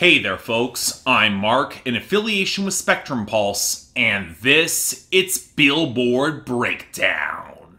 Hey there folks, I'm Mark, in affiliation with Spectrum Pulse, and this, it's Billboard Breakdown.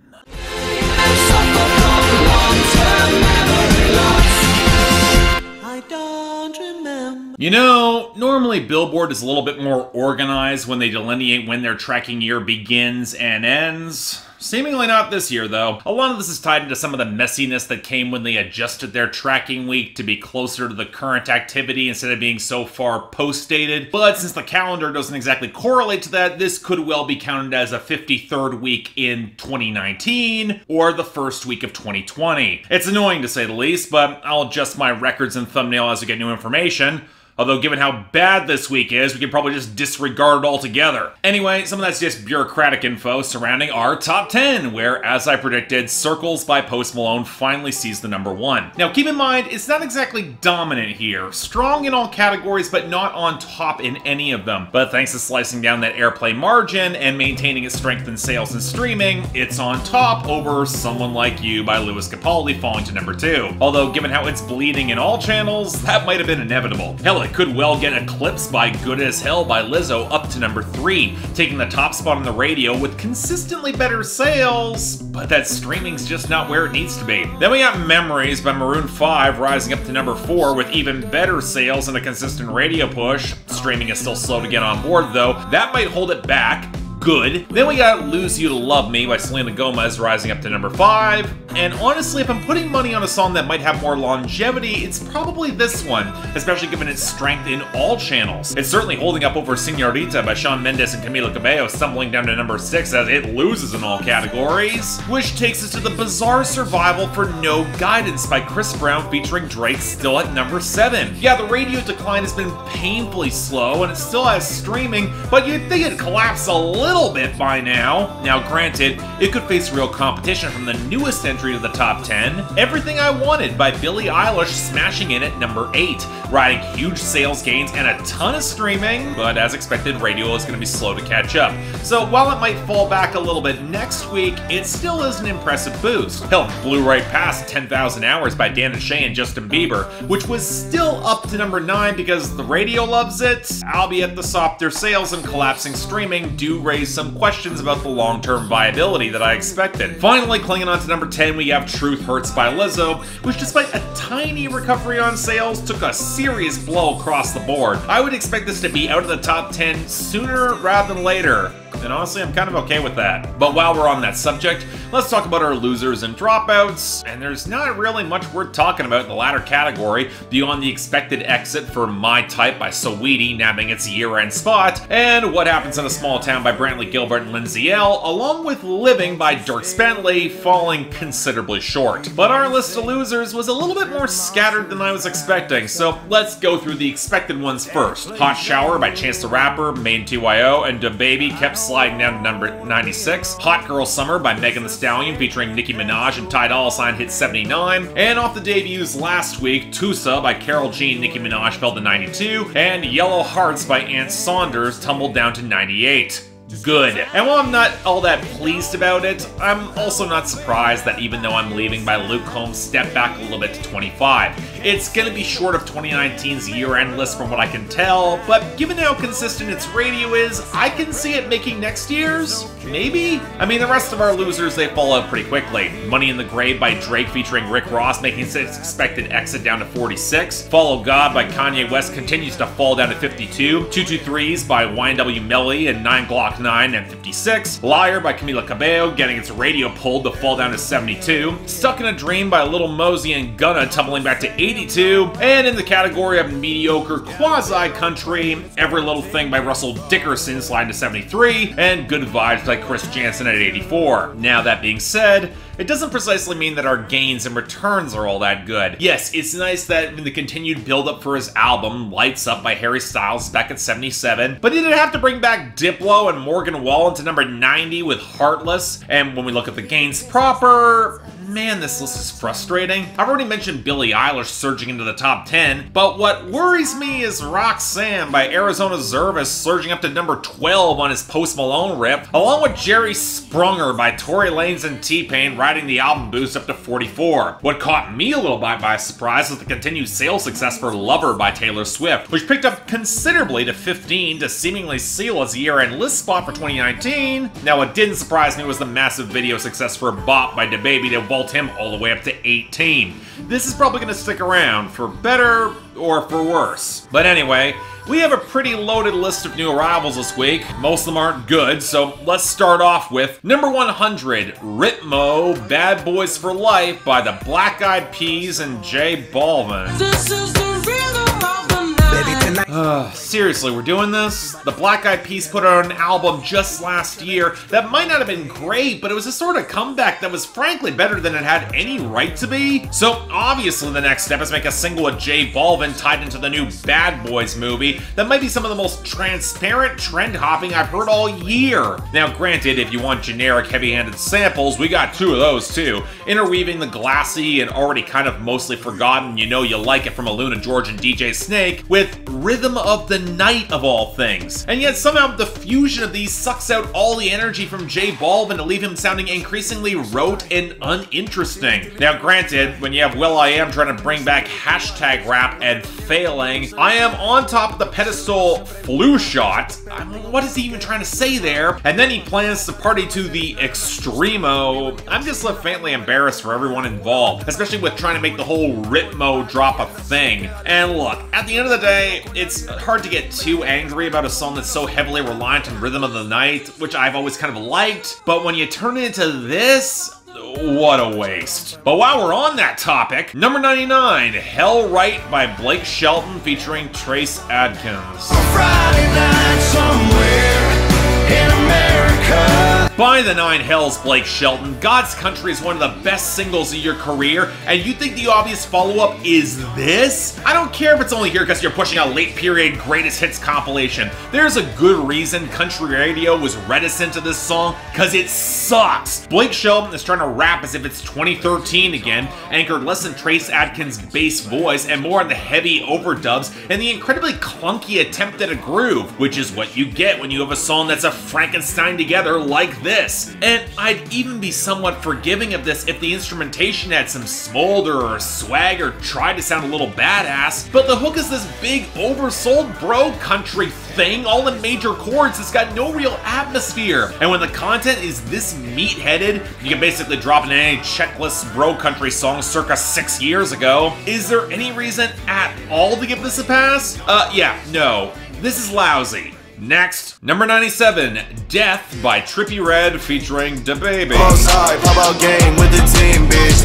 I don't remember. You know, normally Billboard is a little bit more organized when they delineate when their tracking year begins and ends. Seemingly not this year, though. A lot of this is tied into some of the messiness that came when they adjusted their tracking week to be closer to the current activity instead of being so far post-dated. But since the calendar doesn't exactly correlate to that, this could well be counted as a 53rd week in 2019 or the first week of 2020. It's annoying to say the least, but I'll adjust my records and thumbnail as we get new information. Although, given how bad this week is, we can probably just disregard it altogether. Anyway, some of that's just bureaucratic info surrounding our top 10, where, as I predicted, Circles by Post Malone finally sees the number 1. Now, keep in mind, it's not exactly dominant here. Strong in all categories, but not on top in any of them. But thanks to slicing down that airplay margin and maintaining its strength in sales and streaming, it's on top over Someone Like You by Lewis Capaldi falling to number 2. Although, given how it's bleeding in all channels, that might have been inevitable. Hell, it could well get eclipsed by Good As Hell by Lizzo up to number 3, taking the top spot on the radio with consistently better sales, but that streaming's just not where it needs to be. Then we got Memories by Maroon 5 rising up to number 4 with even better sales and a consistent radio push. Streaming is still slow to get on board though. That might hold it back. Good. Then we got Lose You to Love Me by Selena Gomez rising up to number 5. And honestly, if I'm putting money on a song that might have more longevity, it's probably this one, especially given its strength in all channels. It's certainly holding up over Señorita by Shawn Mendes and Camila Cabello, stumbling down to number 6 as it loses in all categories. Which takes us to the bizarre survival for No Guidance by Chris Brown featuring Drake, still at number 7. Yeah, the radio decline has been painfully slow and it still has streaming, but you'd think it'd collapse a little bit by now. Now granted, it could face real competition from the newest entry to the top 10, Everything I Wanted by Billie Eilish smashing in at number 8, riding huge sales gains and a ton of streaming, but as expected, radio is going to be slow to catch up. So while it might fall back a little bit next week, it still is an impressive boost. Hell, blew right past 10,000 Hours by Dan and Shay and Justin Bieber, which was still up to number 9 because the radio loves it, albeit the softer sales and collapsing streaming do raise some questions about the long-term viability that I expected. Finally, clinging on to number 10, we have Truth Hurts by Lizzo, which despite a tiny recovery on sales, took a serious blow across the board. I would expect this to be out of the top 10 sooner rather than later. And honestly, I'm kind of okay with that. But while we're on that subject, let's talk about our losers and dropouts. And there's not really much worth talking about in the latter category beyond the expected exit for My Type by Saweetie nabbing its year-end spot, and What Happens in a Small Town by Brantley Gilbert and Lindsay L, along with Living by Dierks Bentley falling considerably short. But our list of losers was a little bit more scattered than I was expecting, so let's go through the expected ones first. Hot Shower by Chance the Rapper, Main TYO, and DaBaby kept sliding down to number 96. Hot Girl Summer by Megan Thee Stallion featuring Nicki Minaj and Ty Dolla $ign hit 79. And off the debuts last week, Tusa by Karol G and Nicki Minaj fell to 92. And Yellow Hearts by Ant Saunders tumbled down to 98. Good. And while I'm not all that pleased about it, I'm also not surprised that even though I'm leaving by Luke Combs stepped back a little bit to 25. It's gonna be short of 2019's year-end list from what I can tell, but given how consistent its radio is, I can see it making next year's. Maybe? I mean, the rest of our losers, they fall out pretty quickly. Money in the Grave by Drake featuring Rick Ross making its expected exit down to 46. Follow God by Kanye West continues to fall down to 52. 223s by YNW Melly and 9 Glock 9 and 56. Liar by Camila Cabello getting its radio pulled to fall down to 72. Stuck in a Dream by Lil Mosey and Gunna tumbling back to 82. And in the category of mediocre quasi-country, Every Little Thing by Russell Dickerson sliding to 73. And Good Vibes by Chris Jansen at 84. Now that being said, it doesn't precisely mean that our gains and returns are all that good. Yes, it's nice that the continued build-up for his album, Lights Up by Harry Styles, is back at 77, but he did have to bring back Diplo and Morgan Wallen to number 90 with Heartless, and when we look at the gains proper, man, this list is frustrating. I've already mentioned Billie Eilish surging into the top 10, but what worries me is Roxanne by Arizona Zervis surging up to number 12 on his Post Malone rip, along with Jerry Sprunger by Tory Lanez and T-Pain riding the album boost up to 44. What caught me a little by surprise was the continued sales success for Lover by Taylor Swift, which picked up considerably to 15 to seemingly seal as a year-end list spot for 2019. Now, what didn't surprise me was the massive video success for Bop by DaBaby to vault him all the way up to 18. This is probably going to stick around, for better or for worse. But anyway, we have a pretty loaded list of new arrivals this week. Most of them aren't good, so let's start off with number 100, RITMO Bad Boys for Life by the Black Eyed Peas and J Balvin. This is the rhythm of the night. Seriously, we're doing this? The Black Eyed Peas put out an album just last year that might not have been great, but it was a sort of comeback that was frankly better than it had any right to be. So obviously the next step is make a single with J Balvin tied into the new Bad Boys movie that might be some of the most transparent trend hopping I've heard all year. Now granted, if you want generic heavy-handed samples, we got two of those too, interweaving the glassy and already kind of mostly forgotten You Know You Like It from Aluna George and DJ Snake with Rhythm of the Night of all things. And yet somehow the fusion of these sucks out all the energy from J Balvin to leave him sounding increasingly rote and uninteresting. Now granted, when you have will.i.am trying to bring back hashtag rap and failing, I am on top of the pedestal flu shot. I mean, what is he even trying to say there? And then he plans to party to the extremo. I'm just left faintly embarrassed for everyone involved, especially with trying to make the whole Ritmo drop a thing. And look, at the end of the day, it's hard to get too angry about a song that's so heavily reliant on Rhythm of the Night, which I've always kind of liked, but when you turn it into this, what a waste. But while we're on that topic, number 99, Hell Right by Blake Shelton featuring Trace Adkins. Friday night somewhere in America. By the nine hells, Blake Shelton, God's Country is one of the best singles of your career, and you think the obvious follow-up is this? I don't care if it's only here because you're pushing a late-period greatest hits compilation. There's a good reason country radio was reticent to this song, because it sucks. Blake Shelton is trying to rap as if it's 2013 again, anchored less in Trace Adkins' bass voice and more on the heavy overdubs and the incredibly clunky attempt at a groove, which is what you get when you have a song that's a Frankenstein together like this. And I'd even be somewhat forgiving of this if the instrumentation had some smolder or swag or tried to sound a little badass, but the hook is this big oversold bro country thing all in major chords that's got no real atmosphere. And when the content is this meat-headed, you can basically drop it in any checklist bro country song circa 6 years ago. Is there any reason at all to give this a pass? Yeah, no. This is lousy. Next, number 97, Death by Trippie Redd featuring DaBaby. Outside, pop out game with the team, bitch.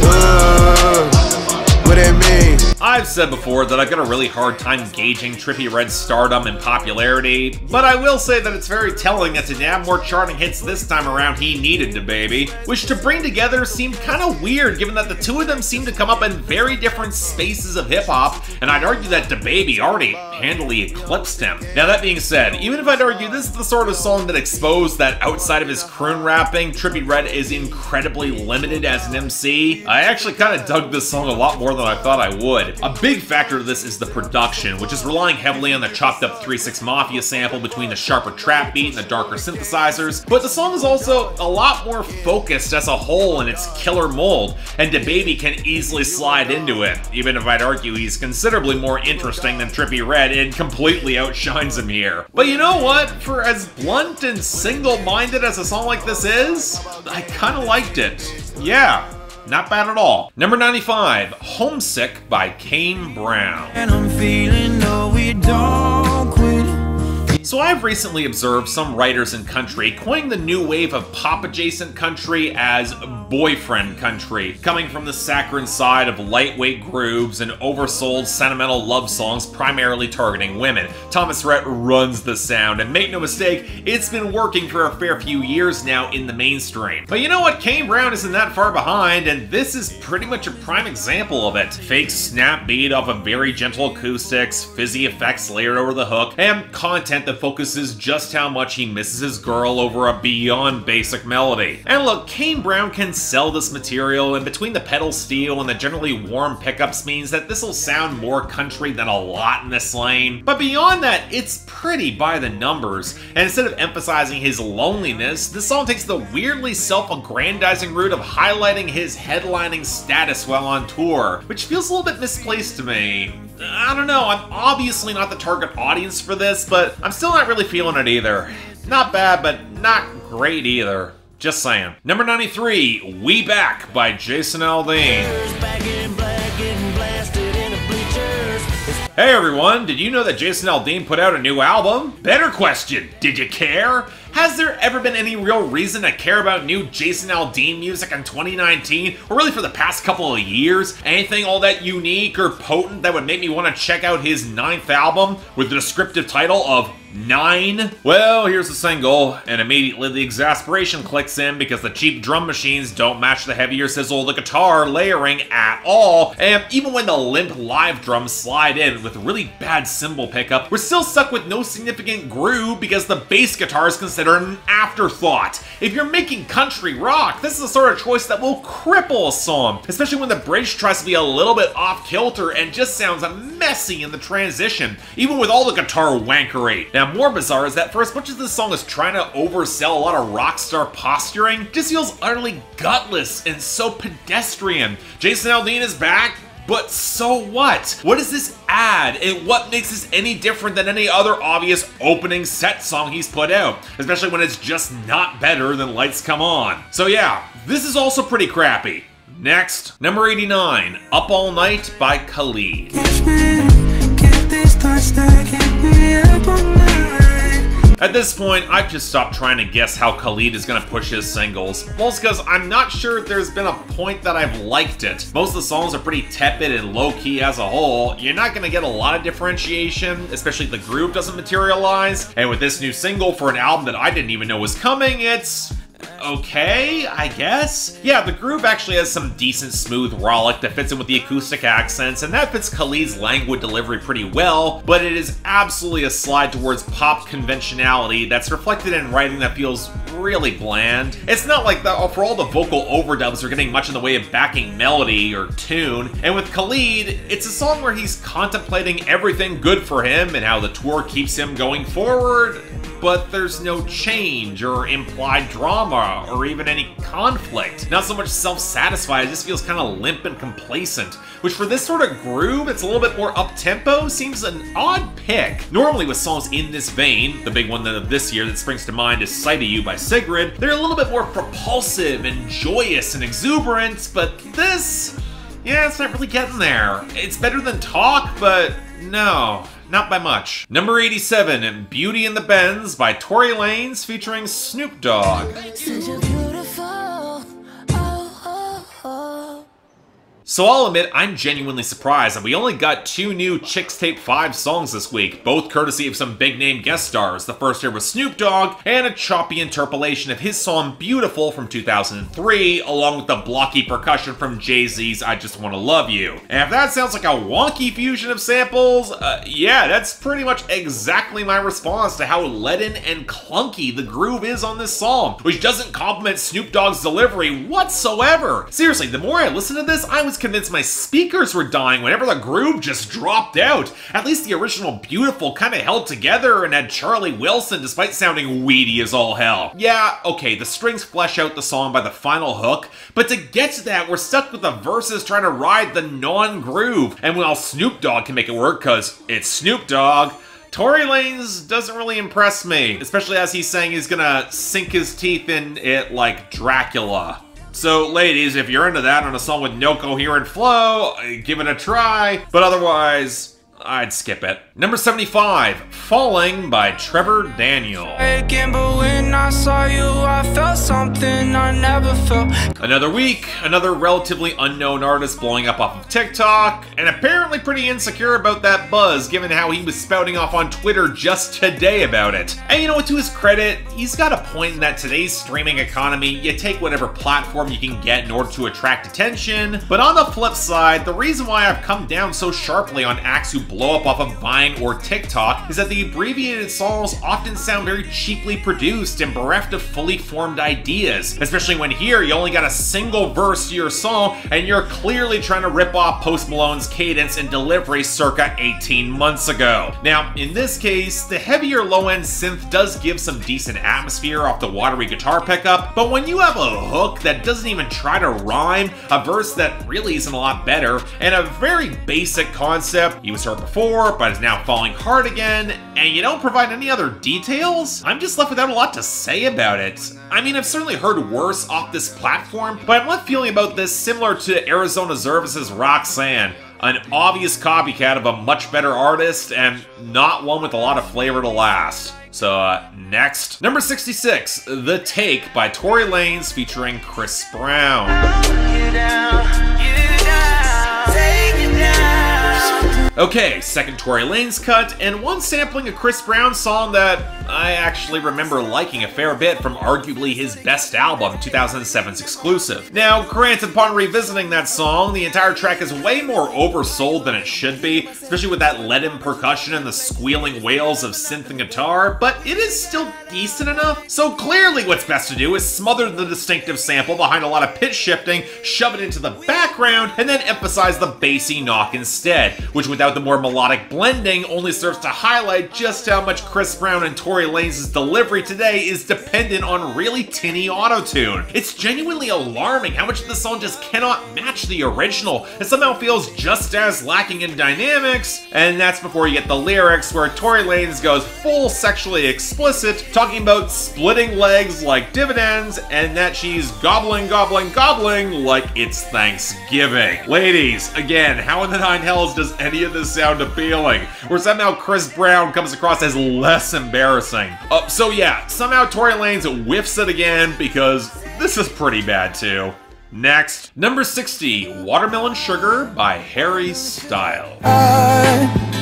What it mean? I've said before that I've got a really hard time gauging Trippie Redd's stardom and popularity, but I will say that it's very telling that to nab more charting hits this time around he needed DaBaby, which to bring together seemed kind of weird given that the two of them seem to come up in very different spaces of hip-hop, and I'd argue that DaBaby already handily eclipsed him. Now that being said, even if I'd argue this is the sort of song that exposed that outside of his croon rapping, Trippie Redd is incredibly limited as an MC, I actually kind of dug this song a lot more than I thought I would. A big factor to this is the production, which is relying heavily on the chopped up 3-6 Mafia sample between the sharper trap beat and the darker synthesizers, but the song is also a lot more focused as a whole in its killer mold, and DaBaby can easily slide into it, even if I'd argue he's considerably more interesting than Trippie Redd and completely outshines him here. But you know what? For as blunt and single-minded as a song like this is, I kinda liked it. Yeah. Not bad at all. Number 95, Homesick by Kane Brown. And I'm feeling no, we don't quit. So I've recently observed some writers in country coining the new wave of pop-adjacent country as boyfriend country, coming from the saccharine side of lightweight grooves and oversold sentimental love songs primarily targeting women. Thomas Rhett runs the sound, and make no mistake, it's been working for a fair few years now in the mainstream. But you know what? Kane Brown isn't that far behind, and this is pretty much a prime example of it. Fake snap beat off of very gentle acoustics, fizzy effects layered over the hook, and content that focuses just how much he misses his girl over a beyond basic melody. And look, Kane Brown can sell this material, and between the pedal steel and the generally warm pickups means that this will sound more country than a lot in this lane. But beyond that, it's pretty by the numbers, and instead of emphasizing his loneliness, this song takes the weirdly self-aggrandizing route of highlighting his headlining status while on tour, which feels a little bit misplaced to me. I don't know, I'm obviously not the target audience for this, but I'm still not really feeling it either. Not bad, but not great either. Just saying. Number 93, We Back by Jason Aldean. Hey everyone, did you know that Jason Aldean put out a new album? Better question, did you care? Has there ever been any real reason to care about new Jason Aldean music in 2019, or really for the past couple of years? Anything all that unique or potent that would make me want to check out his 9th album with the descriptive title of 9? Well, here's the single, and immediately the exasperation clicks in because the cheap drum machines don't match the heavier sizzle of the guitar layering at all, and even when the limp live drums slide in with really bad cymbal pickup, we're still stuck with no significant groove because the bass guitar is considered an afterthought. If you're making country rock, this is the sort of choice that will cripple a song, especially when the bridge tries to be a little bit off kilter and just sounds messy in the transition, even with all the guitar wankery. Now, more bizarre is that for as much as this song is trying to oversell a lot of rock star posturing, it just feels utterly gutless and so pedestrian. Jason Aldean is back, but so what? What does this add, and what makes this any different than any other obvious opening set song he's put out? Especially when it's just not better than Lights Come On. So yeah, this is also pretty crappy. Next, number 89, Up All Night by Khalid. At this point, I've just stopped trying to guess how Khalid is going to push his singles. Mostly because I'm not sure there's been a point that I've liked it. Most of the songs are pretty tepid and low-key as a whole. You're not going to get a lot of differentiation, especially if the groove doesn't materialize. And with this new single for an album that I didn't even know was coming, it's okay, I guess? Yeah, the groove actually has some decent smooth rollick that fits in with the acoustic accents, and that fits Khalid's languid delivery pretty well, but it is absolutely a slide towards pop conventionality that's reflected in writing that feels really bland. It's not like for all the vocal overdubs are getting much in the way of backing melody or tune, and with Khalid, it's a song where he's contemplating everything good for him and how the tour keeps him going forward, but there's no change or implied drama or even any conflict. Not so much self-satisfied, it just feels kind of limp and complacent, which for this sort of groove, it's a little bit more up-tempo, seems an odd pick. Normally with songs in this vein, the big one of this year that springs to mind is Sight of You by Sigrid, they're a little bit more propulsive and joyous and exuberant, but this, yeah, it's not really getting there. It's better than Talk, but no. Not by much. Number 87, Beauty and the Benz by Tory Lanez featuring Snoop Dogg. So I'll admit, I'm genuinely surprised that we only got 2 new Chicks Tape 5 songs this week, both courtesy of some big-name guest stars. The first here was Snoop Dogg, and a choppy interpolation of his song Beautiful from 2003, along with the blocky percussion from Jay-Z's I Just Wanna Love You. And if that sounds like a wonky fusion of samples, yeah, that's pretty much exactly my response to how leaden and clunky the groove is on this song, which doesn't complement Snoop Dogg's delivery whatsoever. Seriously, the more I listen to this, I was convinced my speakers were dying whenever the groove just dropped out. At least the original Beautiful kind of held together and had Charlie Wilson despite sounding weedy as all hell. Yeah, okay, the strings flesh out the song by the final hook, but to get to that, we're stuck with the verses trying to ride the non-groove. And while Snoop Dogg can make it work because it's Snoop Dogg, Tory Lanez doesn't really impress me, especially as he's saying he's gonna sink his teeth in it like Dracula. So ladies, if you're into that on a song with no coherent flow, give it a try, but otherwise, I'd skip it. Number 75, Falling by Trevor Daniel. But when I saw you, I felt something I never felt. Another week, another relatively unknown artist blowing up off of TikTok, and apparently pretty insecure about that buzz given how he was spouting off on Twitter just today about it. And you know what, to his credit, he's got a point in that today's streaming economy, you take whatever platform you can get in order to attract attention, but on the flip side, the reason why I've come down so sharply on acts who blow up off of Vine or TikTok is that the abbreviated songs often sound very cheaply produced and bereft of fully formed ideas, especially when here you only got a single verse to your song and you're clearly trying to rip off Post Malone's cadence and delivery circa 18 months ago. Now, in this case, the heavier low-end synth does give some decent atmosphere off the watery guitar pickup, but when you have a hook that doesn't even try to rhyme, a verse that really isn't a lot better, and a very basic concept, he was hurt before, but is now falling hard again, and you don't provide any other details, I'm just left without a lot to say about it. I mean, I've certainly heard worse off this platform, but I'm left feeling about this similar to Arizona Zervas' Roxanne, an obvious copycat of a much better artist, and not one with a lot of flavor to last. So, next. Number 66, The Take by Tory Lanez featuring Chris Brown. Okay, second Tory Lanez cut, and one sampling a Chris Brown song that I actually remember liking a fair bit from arguably his best album, 2007's Exclusive. Now, granted, upon revisiting that song, the entire track is way more oversold than it should be, especially with that leaden percussion and the squealing wails of synth and guitar, but it is still decent enough. So clearly what's best to do is smother the distinctive sample behind a lot of pitch shifting, shove it into the background, and then emphasize the bassy knock instead, which without the more melodic blending only serves to highlight just how much Chris Brown and Tory Lanez's delivery today is dependent on really tinny autotune. It's genuinely alarming how much of the song just cannot match the original and somehow feels just as lacking in dynamics, and that's before you get the lyrics where Tory Lanez goes full sexually explicit, talking about splitting legs like dividends and that she's gobbling like it's Thanksgiving. Ladies, again, how in the nine hells does any of this sound appealing? Where somehow Chris Brown comes across as less embarrassing. So yeah, somehow Tory Lanez whiffs it again because this is pretty bad too. Next, number 60, Watermelon Sugar by Harry Styles.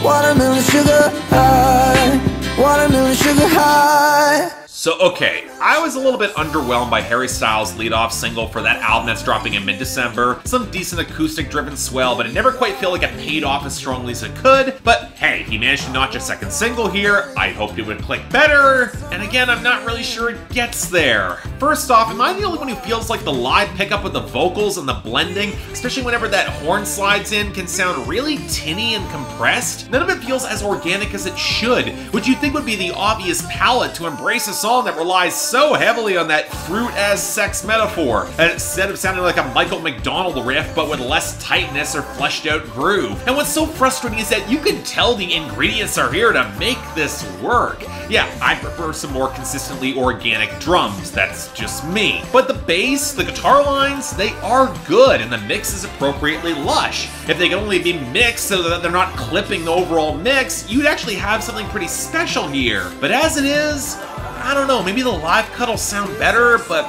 Watermelon sugar high, watermelon sugar high. So okay, I was a little bit underwhelmed by Harry Styles' lead-off single for that album that's dropping in mid-December. Some decent acoustic-driven swell, but it never quite felt like it paid off as strongly as it could. But hey, he managed to notch a second single here. I hoped it would click better, and again, I'm not really sure it gets there. First off, am I the only one who feels like the live pickup with the vocals and the blending, especially whenever that horn slides in, can sound really tinny and compressed? None of it feels as organic as it should, which you'd think would be the obvious palette to embrace a song that relies so heavily on that fruit as sex metaphor, and instead of sounding like a Michael McDonald riff but with less tightness or fleshed out groove. And what's so frustrating is that you can tell the ingredients are here to make this work. Yeah, I prefer some more consistently organic drums, that's just me. But the bass, the guitar lines, they are good, and the mix is appropriately lush. If they can only be mixed so that they're not clipping the overall mix, you'd actually have something pretty special here. But as it is, I don't know, maybe the live cut will sound better, but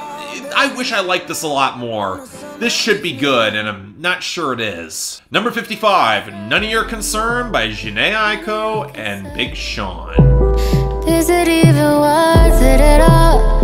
I wish I liked this a lot more. This should be good, and I'm not sure it is. Number 55, None of Your Concern by Jhene, Aiko, and Big Sean. Is it even worth it at all?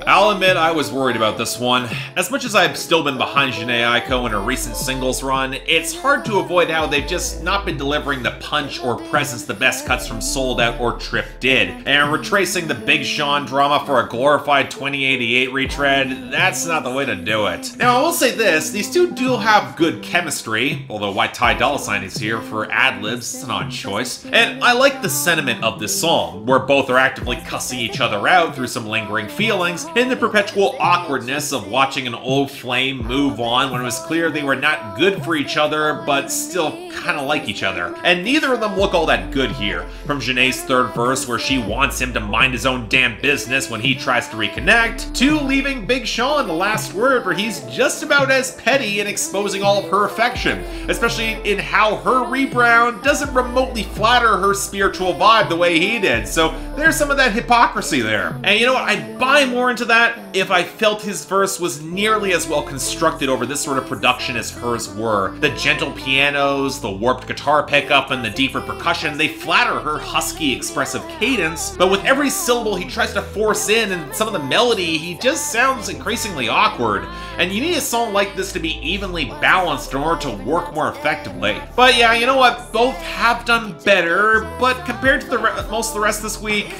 I'll admit I was worried about this one. As much as I've still been behind Jhene Aiko in her recent singles run, it's hard to avoid how they've just not been delivering the punch or presence the best cuts from Sold Out or Trip did. And retracing the Big Sean drama for a glorified 2088 retread, that's not the way to do it. Now I will say this, these two do have good chemistry, although why Ty Dolla $ign is here for ad-libs, it's an odd choice. And I like the sentiment of this song, where both are actively cussing each other out through some lingering feelings, and the perpetual awkwardness of watching an old flame move on when it was clear they were not good for each other, but still kind of like each other. And neither of them look all that good here. From Jhene's third verse, where she wants him to mind his own damn business when he tries to reconnect, to leaving Big Sean the last word, where he's just about as petty in exposing all of her affection, especially in how her rebound doesn't remotely flatter her spiritual vibe the way he did. So there's some of that hypocrisy there. And you know what, I'd buy more into that that if I felt his verse was nearly as well constructed over this sort of production as hers were. The gentle pianos, the warped guitar pickup, and the deeper percussion, they flatter her husky, expressive cadence, but with every syllable he tries to force in and some of the melody, he just sounds increasingly awkward. And you need a song like this to be evenly balanced in order to work more effectively. But yeah, you know what? Both have done better, but compared to most of the rest this week,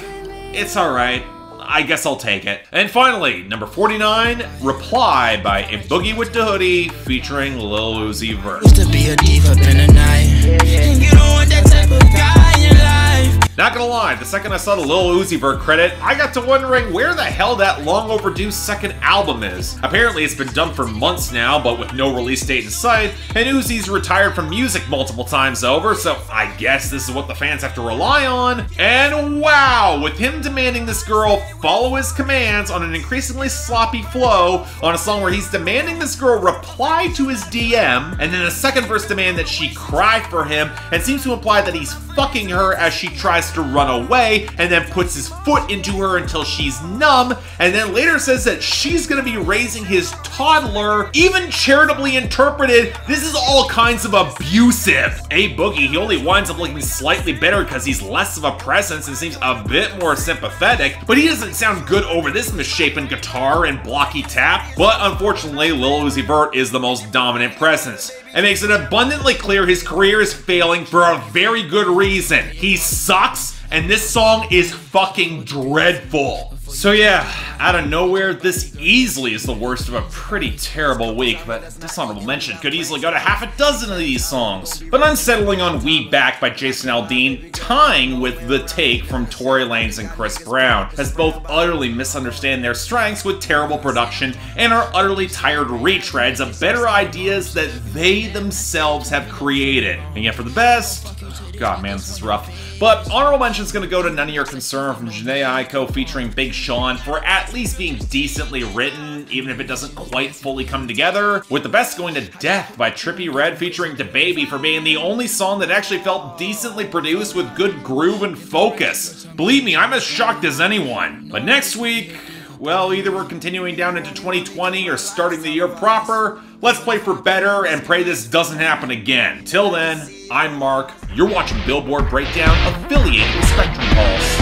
it's alright. I guess I'll take it. And finally, number 49, Reply by A Boogie with the Hoodie featuring Lil Uzi Vert. Used to be a diva, been a night. And you don't want that type of guy in your life. Not gonna lie, the second I saw the Lil Uzi Vert credit, I got to wondering where the hell that long overdue second album is. Apparently it's been done for months now, but with no release date in sight, and Uzi's retired from music multiple times over, so I guess this is what the fans have to rely on. And wow, with him demanding this girl follow his commands on an increasingly sloppy flow on a song where he's demanding this girl reply to his DM, and then a second verse demand that she cry for him, and seems to imply that he's fucking her as she tries to run away, and then puts his foot into her until she's numb, and then later says that she's gonna be raising his toddler. Even charitably interpreted, this is all kinds of abusive. A Boogie, he only winds up looking slightly better because he's less of a presence and seems a bit more sympathetic, but he doesn't sound good over this misshapen guitar and blocky tap. But unfortunately, Lil Uzi Vert is the most dominant presence. It makes it abundantly clear his career is failing for a very good reason. He sucks, and this song is fucking dreadful. So yeah, out of nowhere, this easily is the worst of a pretty terrible week, but Dishonourable mention could easily go to half a dozen of these songs. But unsettling on We Back by Jason Aldean, tying with The Take from Tory Lanez and Chris Brown, as both utterly misunderstand their strengths with terrible production and are utterly tired retreads of better ideas that they themselves have created. And yet for the best, God man, this is rough. But honorable mention's gonna go to None of Your Concern from Jhene Aiko featuring Big Sean for at least being decently written, even if it doesn't quite fully come together. With the best going to Death by Trippie Redd featuring DaBaby for being the only song that actually felt decently produced with good groove and focus. Believe me, I'm as shocked as anyone. But next week, well, either we're continuing down into 2020 or starting the year proper. Let's play for better and pray this doesn't happen again. Till then, I'm Mark. You're watching Billboard Breakdown, affiliated with Spectrum Pulse.